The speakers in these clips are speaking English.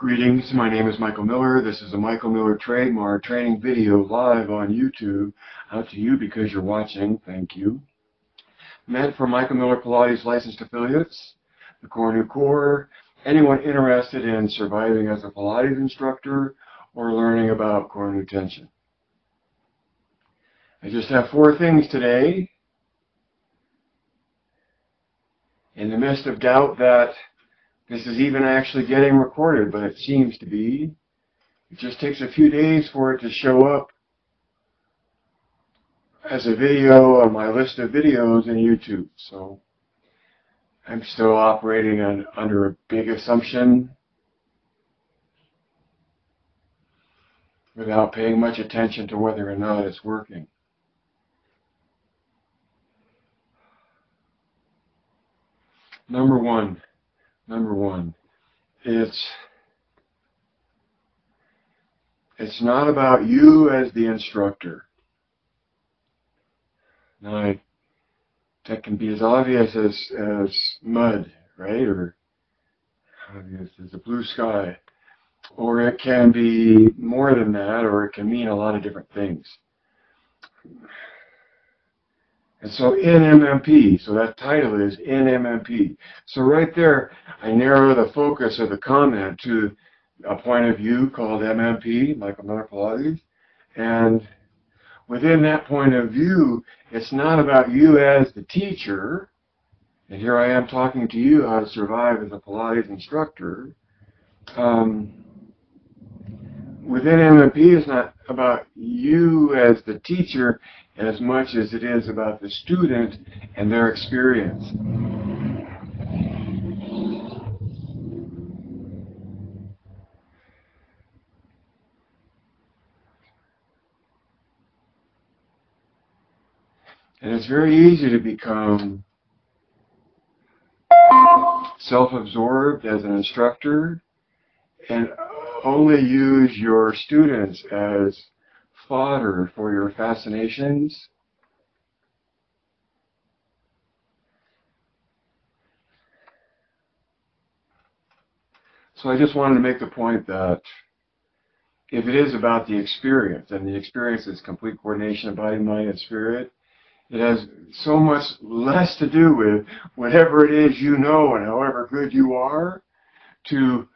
Greetings, my name is Michael Miller. This is a Michael Miller trademark training video live on YouTube. Out to you because you're watching. Thank you. Meant for Michael Miller Pilates licensed affiliates, the Core New Core, anyone interested in surviving as a Pilates instructor or learning about core new tension. I just have 4 things today. In the midst of doubt that this is even actually getting recorded, but it seems to be. It just takes a few days for it to show up as a video on my list of videos in YouTube. So I'm still operating under a big assumption without paying much attention to whether or not it's working. Number one, it's not about you as the instructor. Now, that can be as obvious as mud, right? Or obvious as a blue sky. Or it can be more than that, or it can mean a lot of different things. And so in MMP, so that title is in MMP. So right there, I narrow the focus of the comment to a point of view called MMP, Michael Miller Pilates. And within that point of view, it's not about you as the teacher. And here I am talking to you how to survive as a Pilates instructor. Within MMP, it's not about you as the teacher as much as it is about the student and their experience. And it's very easy to become self-absorbed as an instructor and only use your students as fodder for your fascinations. So I just wanted to make the point that if it is about the experience, and the experience is complete coordination of body, mind, and spirit, it has so much less to do with whatever it is you know and however good you are, to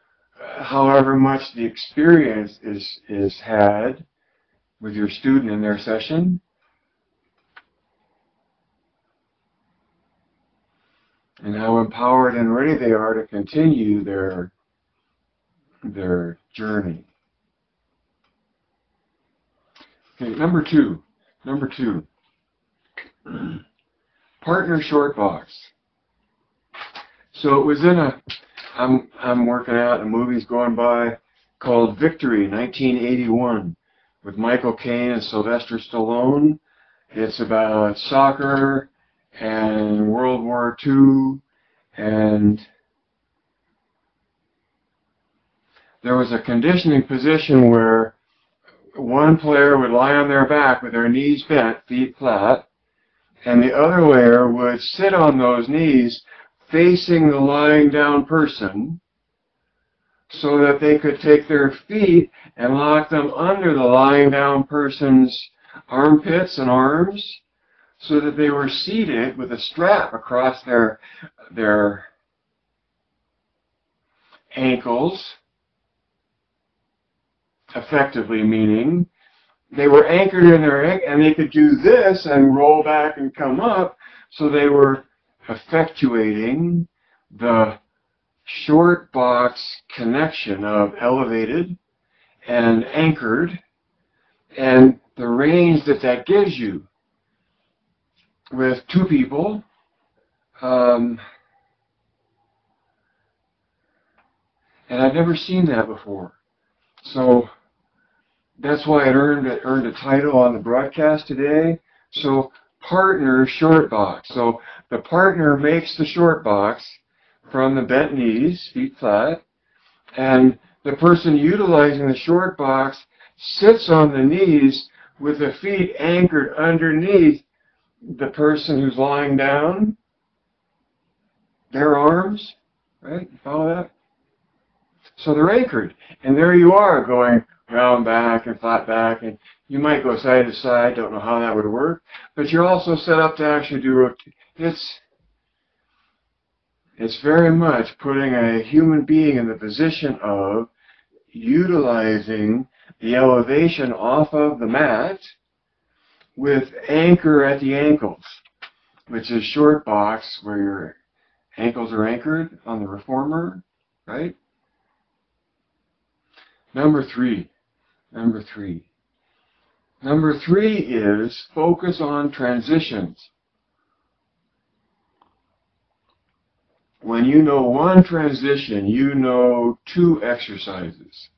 however much the experience is had with your student in their session. And how empowered and ready they are to continue their journey. Okay, number two. Partner short box. So it was in I'm working out, a movie's going by called Victory, 1981, with Michael Caine and Sylvester Stallone. It's about soccer and World War II, and there was a conditioning position where one player would lie on their back with their knees bent, feet flat, and the other player would sit on those knees facing the lying down person so that they could take their feet and lock them under the lying down person's armpits and arms so that they were seated with a strap across their ankles, effectively meaning they were anchored in their ankle, and they could do this and roll back and come up, so they were effectuating the short box connection of elevated and anchored, and the range that gives you with 2 people. And I've never seen that before. So that's why it earned a title on the broadcast today. So partner short box. So the partner makes the short box from the bent knees, feet flat, and the person utilizing the short box sits on the knees with the feet anchored underneath the person who's lying down, their arms, right? You follow that? So they're anchored. And there you are going round back and flat back, and you might go side to side, don't know how that would work, but you're also set up to actually do it's very much putting a human being in the position of utilizing the elevation off of the mat with anchor at the ankles, which is short box where your ankles are anchored on the reformer, right? Number three is focus on transitions. When you know one transition, you know two exercises.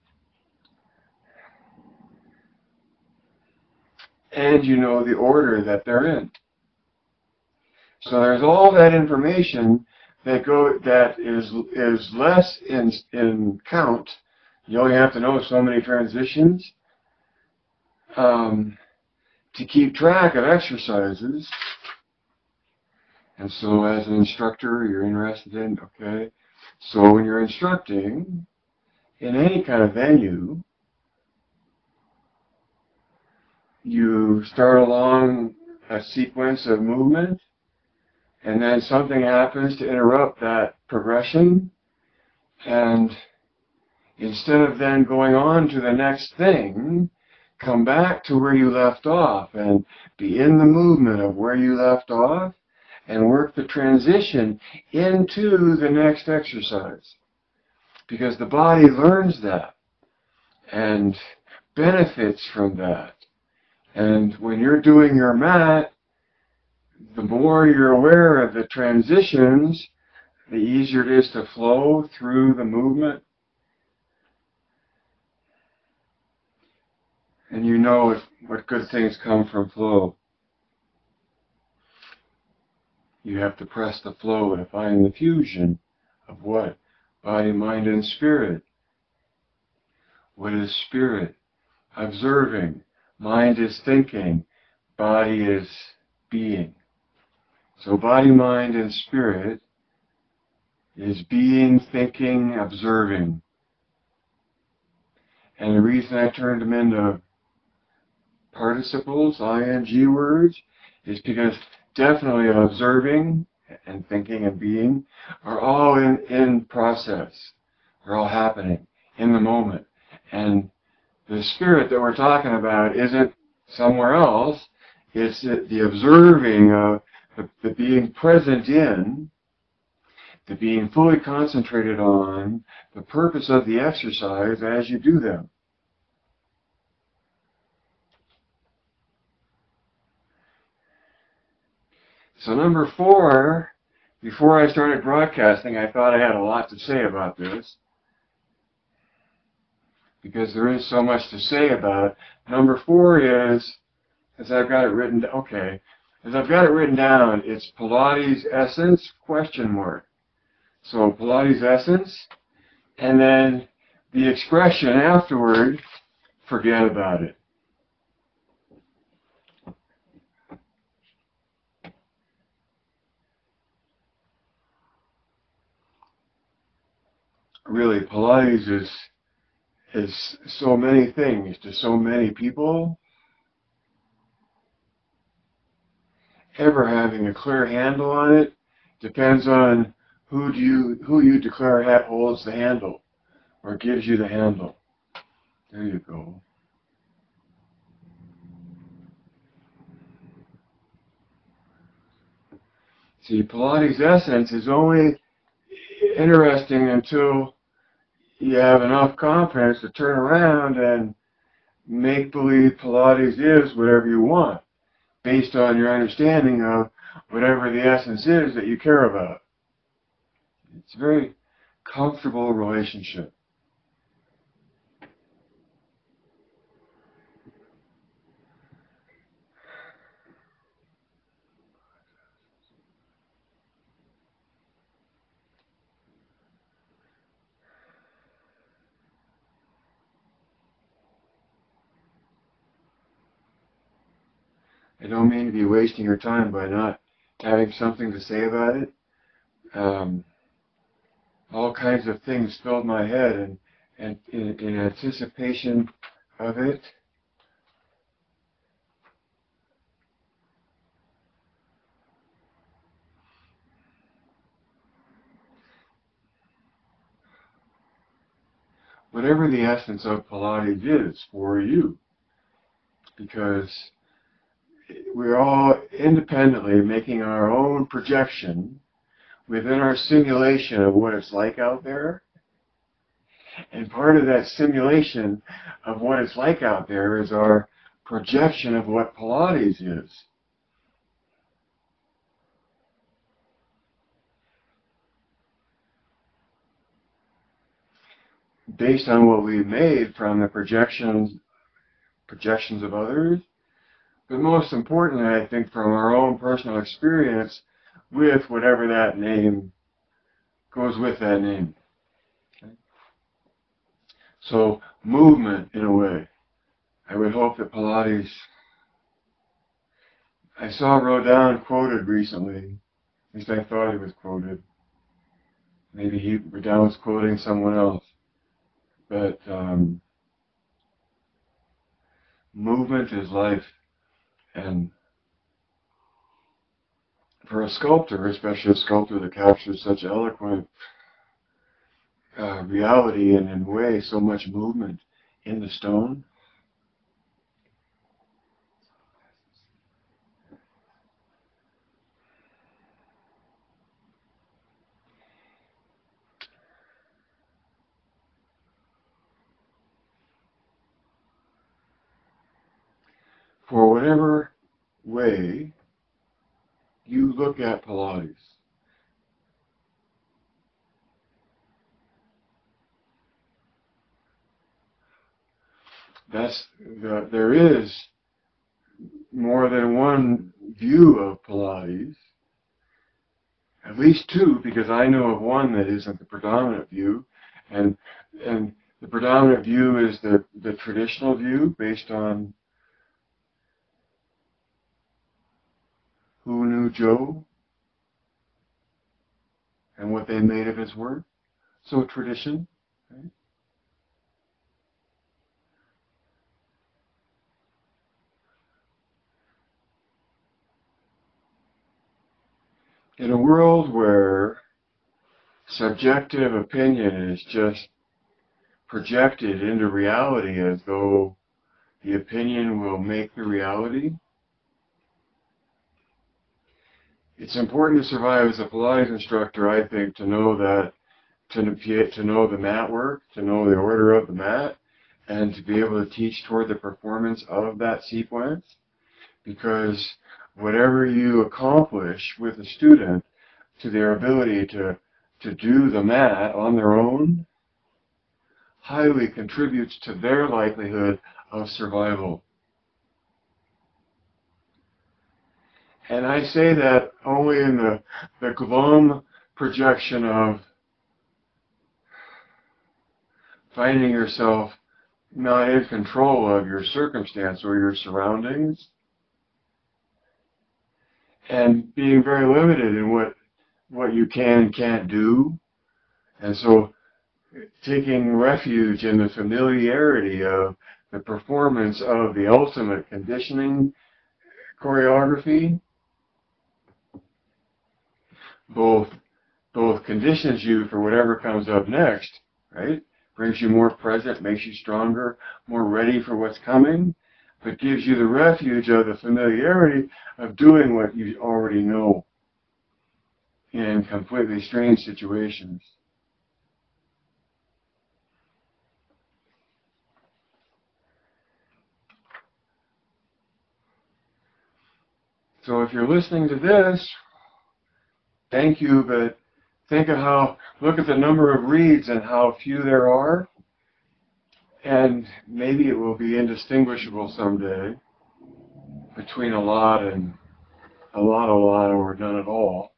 And you know the order that they're in. So there's all that information that is less in count. You only have to know so many transitions to keep track of exercises. And so as an instructor, you're interested in, okay, so when you're instructing in any kind of venue, you start along a sequence of movement, and then something happens to interrupt that progression, and instead of then going on to the next thing, come back to where you left off and be in the movement of where you left off and work the transition into the next exercise. Because the body learns that and benefits from that. And when you're doing your mat, the more you're aware of the transitions, the easier it is to flow through the movement. And you know what good things come from flow. You have to press the flow to find the fusion of what? Body, mind, and spirit. What is spirit? Observing. Mind is thinking. Body is being. So body, mind, and spirit is being, thinking, observing. And the reason I turned them into participles, ing words, is because definitely observing and thinking and being are all in process. They're all happening in the moment. And the spirit that we're talking about isn't somewhere else. It's the observing of the being present in, the being fully concentrated on the purpose of the exercise as you do them. So number 4, before I started broadcasting, I thought I had a lot to say about this, because there is so much to say about it. Number 4 is, as I've got it written down, it's Pilates essence, question mark. So Pilates essence, and then the expression afterward, forget about it. Really, Pilates is so many things to so many people. Ever having a clear handle on it depends on who you declare holds the handle or gives you the handle. There you go. See, Pilates essence is only interesting until you have enough confidence to turn around and make believe Pilates is whatever you want, based on your understanding of whatever the essence is that you care about. It's a very comfortable relationship. I don't mean to be wasting your time by not having something to say about it. All kinds of things filled my head, and and in anticipation of it. Whatever the essence of Pilates is for you, because we're all independently making our own projection within our simulation of what it's like out there. And part of that simulation of what it's like out there is our projection of what Pilates is. Based on what we've made from the projections of others, but most importantly, I think, from our own personal experience with whatever that name goes with that name. Okay? So movement, in a way. I would hope that Pilates, I saw Rodin quoted recently, at least I thought he was quoted. Maybe Rodin was quoting someone else. But movement is life. And for a sculptor, especially a sculptor that captures such eloquent reality and in a way so much movement in the stone, for whatever way you look at Pilates, there is more than one view of Pilates, at least two, because I know of one that isn't the predominant view, and the predominant view is the traditional view based on who knew Joe and what they made of his work. So tradition. Right? In a world where subjective opinion is just projected into reality as though the opinion will make the reality, it's important to survive as a Pilates instructor, I think, to know that, to know the mat work, to know the order of the mat, and to be able to teach toward the performance of that sequence. Because whatever you accomplish with a student to their ability to do the mat on their own highly contributes to their likelihood of survival. And I say that only in the glum projection of finding yourself not in control of your circumstance or your surroundings, and being very limited in what you can and can't do. And so taking refuge in the familiarity of the performance of the ultimate conditioning choreography, both conditions you for whatever comes up next, right? Brings you more present, makes you stronger, more ready for what's coming, but gives you the refuge of the familiarity of doing what you already know in completely strange situations. So if you're listening to this, thank you, but look at the number of reads and how few there are, and maybe it will be indistinguishable someday between a lot and a lot, or none at all.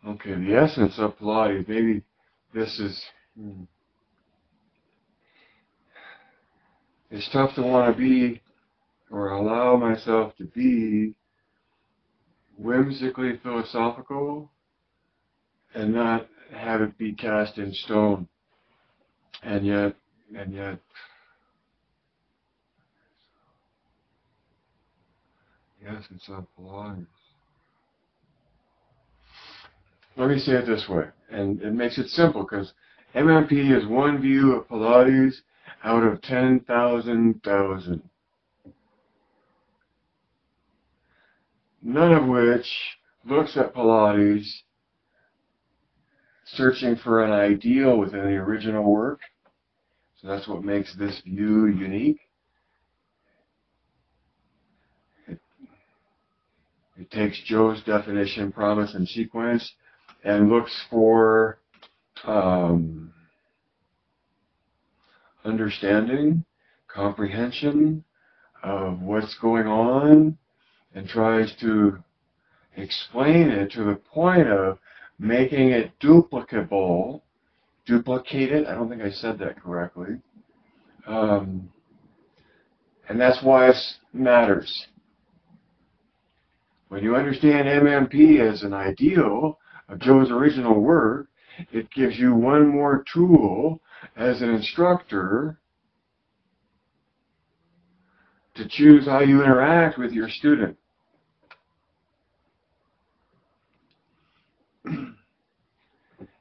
Okay, the essence of Pilates, maybe this is, it's tough to want to be or allow myself to be whimsically philosophical and not have it be cast in stone. And yet, yes, it's of Pilates. Let me say it this way, and it makes it simple, because MMP is one view of Pilates out of 10,000,000. None of which looks at Pilates searching for an ideal within the original work. So that's what makes this view unique. It takes Joe's definition, promise, and sequence, and looks for understanding, comprehension of what's going on, and tries to explain it to the point of making it duplicable. Duplicated, I don't think I said that correctly. And that's why it matters. When you understand MMP as an ideal of Joe's original work, it gives you one more tool as an instructor to choose how you interact with your student.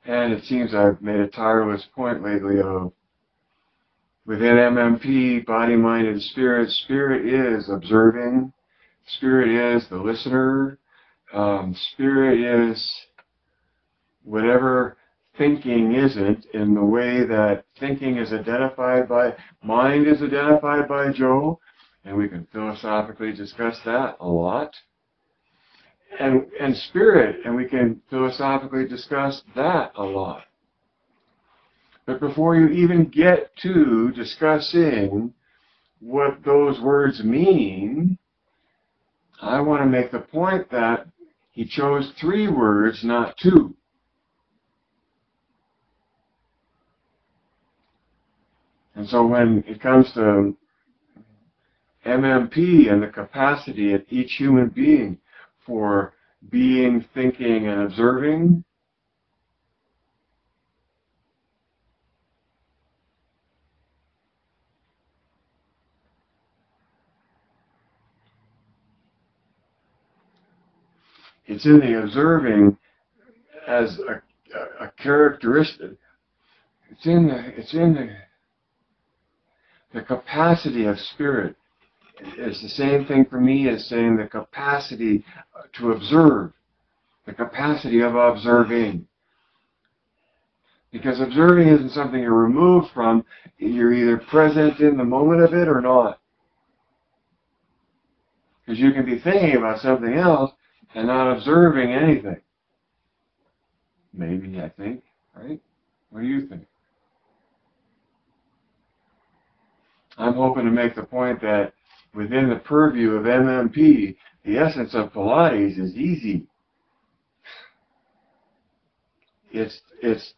And it seems I've made a tireless point lately of, within MMP, body, mind, and spirit, spirit is observing, spirit is the listener, spirit is whatever thinking isn't, in the way that thinking is identified by, mind is identified by Joe, and we can philosophically discuss that a lot. And spirit, and we can philosophically discuss that a lot. But before you even get to discussing what those words mean, I want to make the point that he chose 3 words, not 2. And so when it comes to MMP and the capacity of each human being for being, thinking, and observing, it's in the observing as a characteristic. It's in the capacity of spirit. It's the same thing for me as saying the capacity to observe, the capacity of observing. Because observing isn't something you're removed from. You're either present in the moment of it or not. Because you can be thinking about something else and not observing anything. Maybe, I think, right? What do you think? I'm hoping to make the point that within the purview of MMP, the essence of Pilates is easy. It's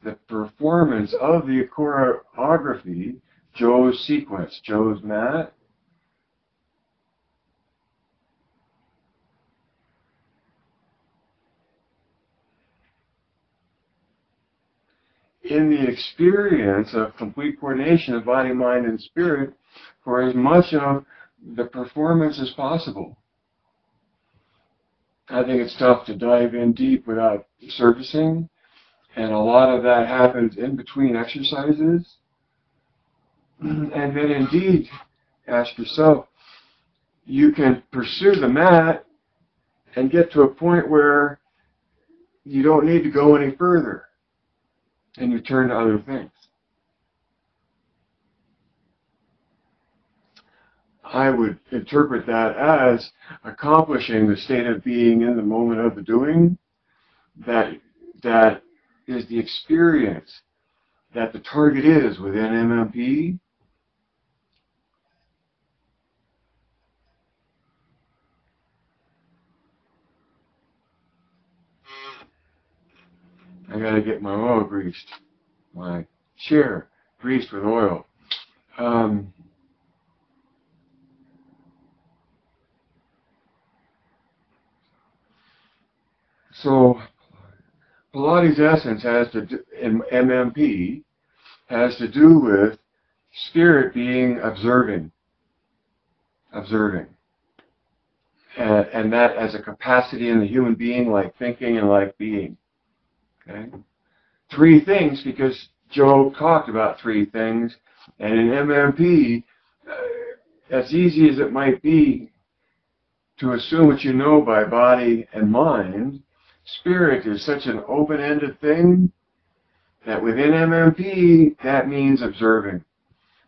the performance of the choreography, Joe's sequence, Joe's mat, in the experience of complete coordination of body, mind, and spirit for as much of the performance as possible. I think it's tough to dive in deep without surfacing, and a lot of that happens in between exercises. And then indeed, ask yourself, you can pursue the mat and get to a point where you don't need to go any further, and you turn to other things. I would interpret that as accomplishing the state of being in the moment of the doing, that is the experience that the target is within MMP. I gotta get my oil greased, my chair greased with oil. So Pilates essence has to do, in MMP, has to do with spirit being observing, and that as a capacity in the human being, like thinking and like being. Okay, three things, because Joe talked about three things, and in MMP, as easy as it might be to assume what you know by body and mind, spirit is such an open-ended thing that within MMP, that means observing.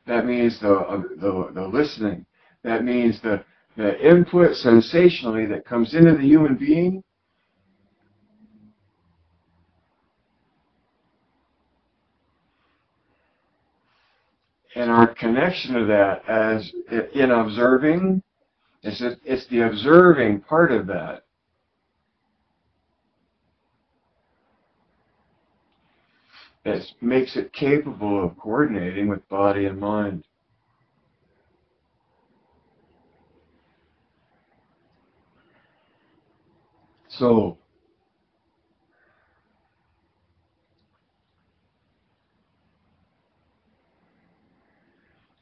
That means the listening. That means the input sensationally that comes into the human being. And our connection to that as in observing, it's the observing part of that that makes it capable of coordinating with body and mind. So,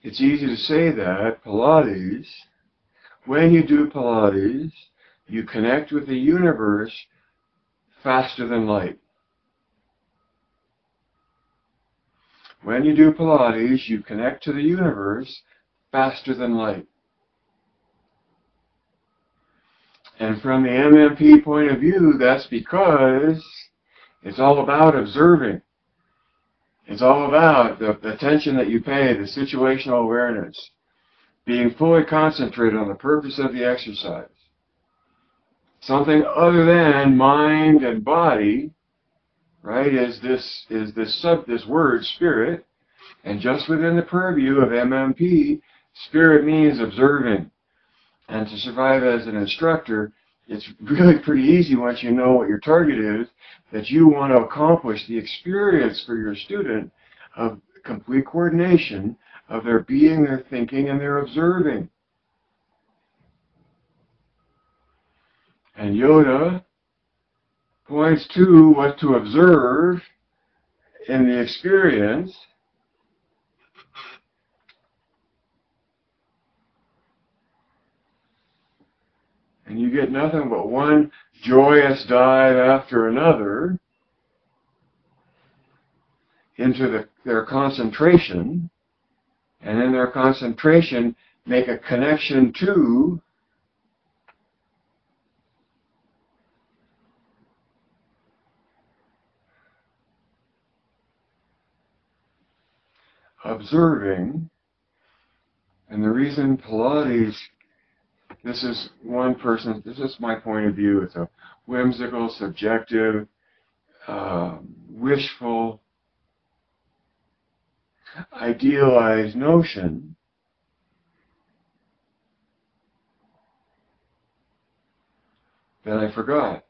it's easy to say that Pilates, when you do Pilates, you connect with the universe faster than light. When you do Pilates, you connect to the universe faster than light. And from the MMP point of view, that's because it's all about observing. It's all about the attention that you pay, the situational awareness, being fully concentrated on the purpose of the exercise. Something other than mind and body, right, is this word, spirit, and just within the purview of MMP, spirit means observing. And to survive as an instructor, it's really pretty easy once you know what your target is, that you want to accomplish the experience for your student of complete coordination of their being, their thinking, and their observing. And Yoda points to what to observe in the experience. And you get nothing but one joyous dive after another into their concentration, and in their concentration make a connection to observing. And the reason Pilates, this is my point of view, it's a whimsical, subjective, wishful, idealized notion that I forgot.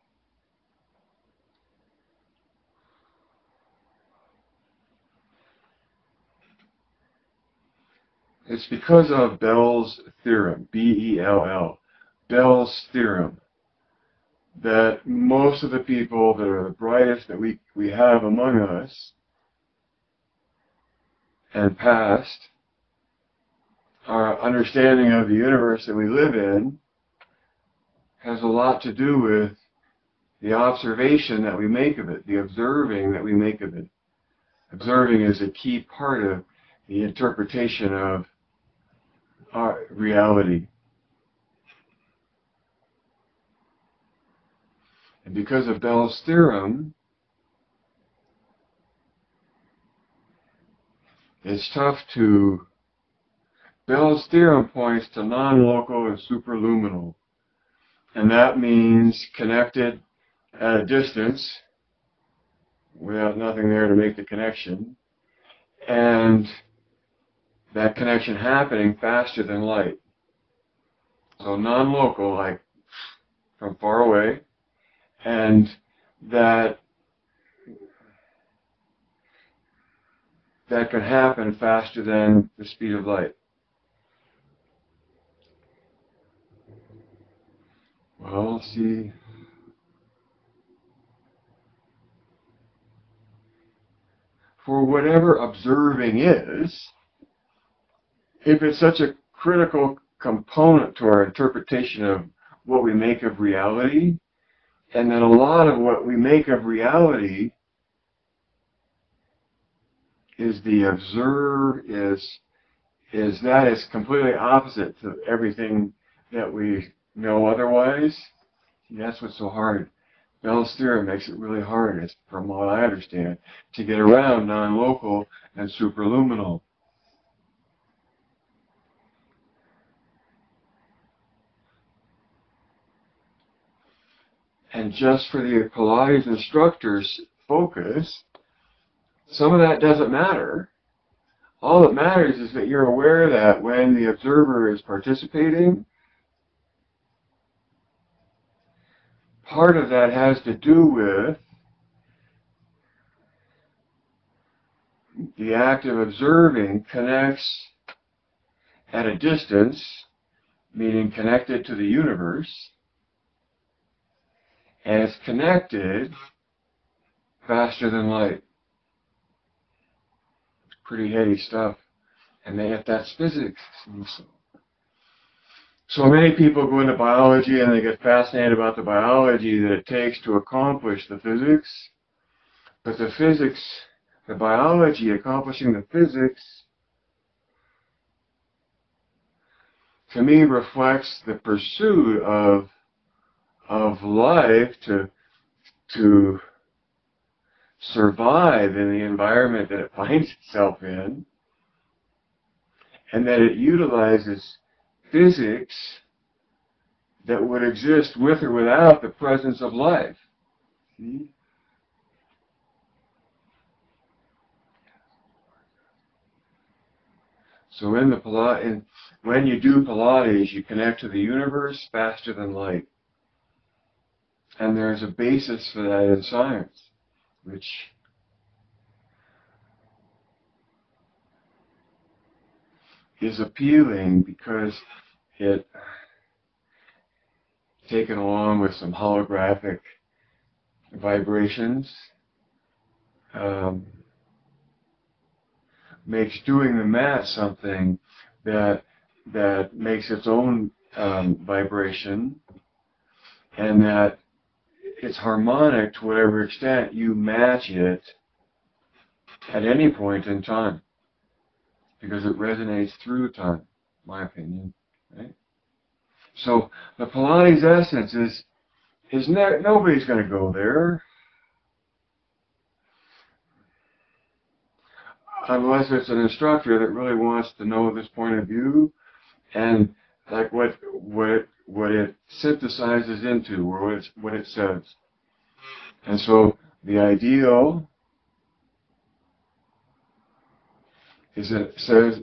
It's because of Bell's theorem, B-E-L-L, Bell's theorem, that most of the people that are the brightest that we have among us and past, our understanding of the universe that we live in has a lot to do with the observation that we make of it, the observing that we make of it. Observing is a key part of the interpretation of our reality. And because of Bell's theorem, it's tough to... Bell's theorem points to non-local and superluminal. And that means connected at a distance, without nothing there to make the connection, and that connection happening faster than light. So non-local, like from far away, and that can happen faster than the speed of light. Well, see, for whatever observing is, if it's such a critical component to our interpretation of what we make of reality, and then a lot of what we make of reality is is completely opposite to everything that we know otherwise. That's what's so hard. Bell's theorem makes it really hard, from what I understand, to get around non-local and superluminal. And just for the Pilates instructor's focus, some of that doesn't matter. All that matters is that you're aware that when the observer is participating, part of that has to do with the act of observing connects at a distance, meaning connected to the universe, and it's connected faster than light. Pretty heady stuff. And that's physics. So many people go into biology and they get fascinated about the biology that it takes to accomplish the physics. But the biology accomplishing the physics, to me, reflects the pursuit of life to survive in the environment that it finds itself in, and that it utilizes physics that would exist with or without the presence of life. See? So when you do Pilates, you connect to the universe faster than light. And there's a basis for that in science, which is appealing because it, taken along with some holographic vibrations, makes doing the mat something that makes its own vibration, and that it's harmonic to whatever extent you match it at any point in time, because it resonates through time, my opinion, right? So the Pilates essence is nobody's going to go there unless it's an instructor that really wants to know this point of view and like what it synthesizes into, or what it says. And so the ideal is that it says,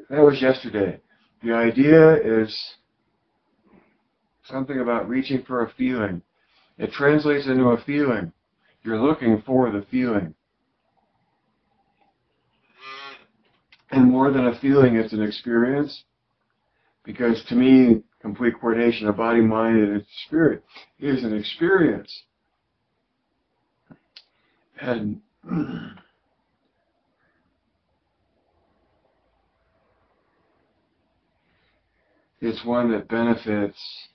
that was yesterday, the idea is something about reaching for a feeling. It translates into a feeling. You're looking for the feeling. And more than a feeling, it's an experience. Because to me, complete coordination of body, mind, and spirit is an experience. And it's one that benefits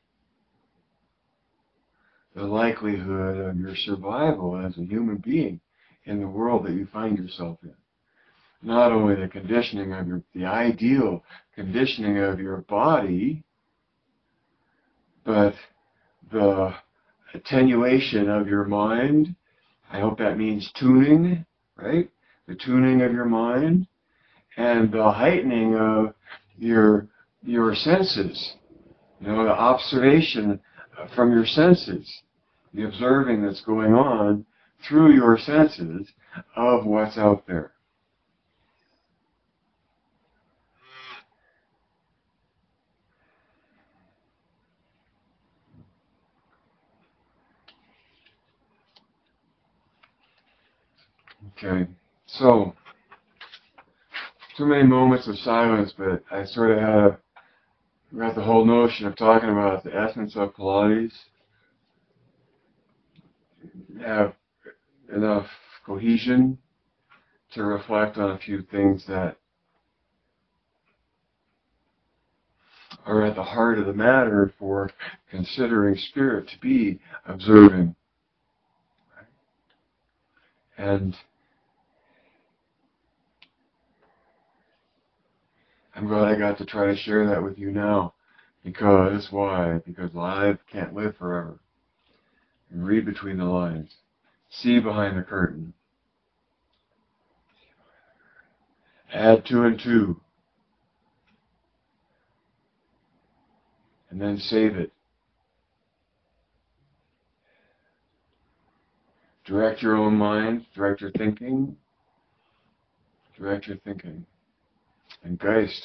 the likelihood of your survival as a human being in the world that you find yourself in. Not only the conditioning of the ideal conditioning of your body, but the attenuation of your mind. I hope that means tuning, right? The tuning of your mind, and the heightening of your senses. You know, the observation from your senses, the observing that's going on through your senses of what's out there. Okay, so too many moments of silence, but I sort of got the whole notion of talking about the essence of Pilates. Have enough cohesion to reflect on a few things that are at the heart of the matter for considering spirit to be observing. And I'm glad I got to try to share that with you now. Because, why? Because life can't live forever. And read between the lines. See behind the curtain. Add two and two. And then save it. Direct your own mind. Direct your thinking. Direct your thinking. And Geist